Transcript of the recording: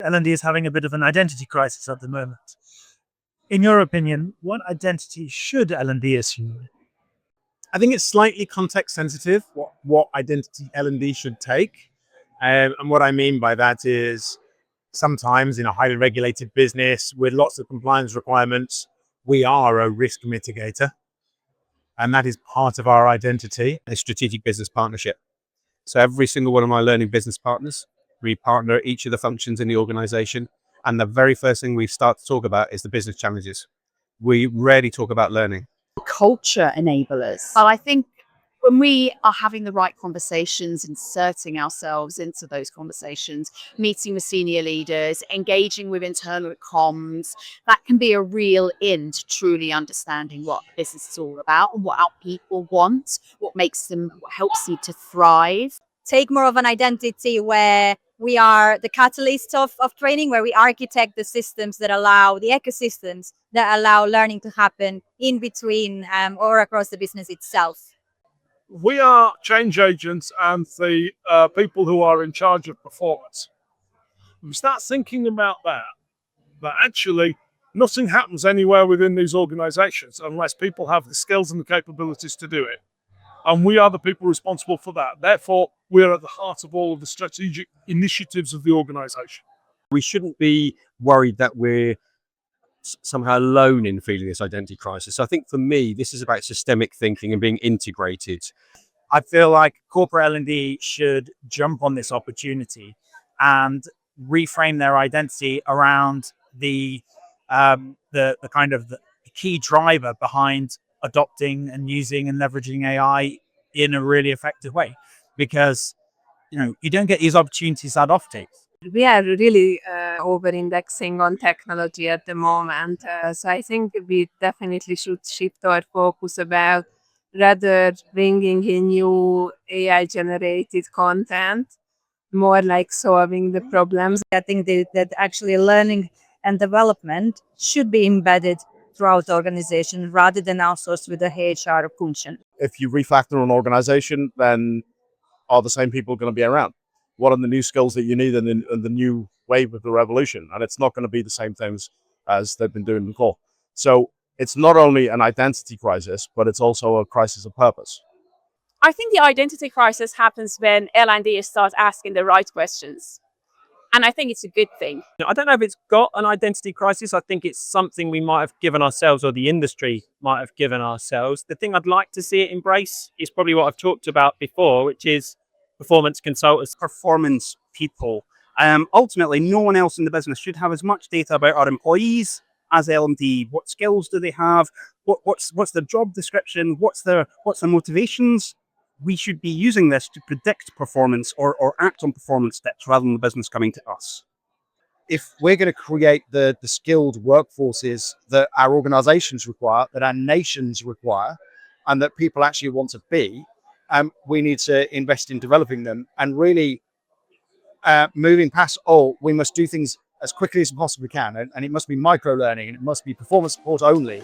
L&D is having a bit of an identity crisis at the moment. In your opinion, what identity should L&D assume? I think it's slightly context sensitive what identity L&D should take. And what I mean by that is sometimes in a highly regulated business with lots of compliance requirements, we are a risk mitigator. And that is part of our identity, a strategic business partnership. So every single one of my learning business partners, we partner each of the functions in the organization. And the very first thing we start to talk about is the business challenges. We rarely talk about learning. Culture enablers. Well, I think when we are having the right conversations, inserting ourselves into those conversations, meeting with senior leaders, engaging with internal comms, that can be a real in to truly understanding what business is all about and what our people want, what makes them, what helps you to thrive. Take more of an identity where we are the catalyst of training, where we architect the systems that allow the ecosystems that allow learning to happen in between or across the business itself. We are change agents and the people who are in charge of performance. We start thinking about that actually nothing happens anywhere within these organizations unless people have the skills and the capabilities to do it. And we are the people responsible for that. Therefore, we're at the heart of all of the strategic initiatives of the organization. We shouldn't be worried that we're somehow alone in feeling this identity crisis. I think for me, this is about systemic thinking and being integrated. I feel like corporate L&D should jump on this opportunity and reframe their identity around the kind of the key driver behind adopting and using and leveraging AI in a really effective way, because you don't get these opportunities that often. We are really over-indexing on technology at the moment, so I think we definitely should shift our focus about rather bringing in new AI-generated content, more like solving the problems. I think that actually learning and development should be embedded throughout the organization rather than outsourced with a HR function. If you refactor an organization, then are the same people going to be around? What are the new skills that you need in the new wave of the revolution? And it's not going to be the same things as they've been doing before. So it's not only an identity crisis, but it's also a crisis of purpose. I think the identity crisis happens when L&D starts asking the right questions. And I think it's a good thing. I don't know if it's got an identity crisis. I think it's something we might have given ourselves, or the industry might have given ourselves. The thing I'd like to see it embrace is probably what I've talked about before, which is performance consultants. Performance people. Ultimately, no one else in the business should have as much data about our employees as L&D. What skills do they have? What's their job description? What's their motivations? We should be using this to predict performance or act on performance steps rather than the business coming to us. If we're going to create the skilled workforces that our organizations require, that our nations require, and that people actually want to be, we need to invest in developing them and really moving past, we must do things as quickly as we possibly can. And it must be micro learning, and it must be performance support only.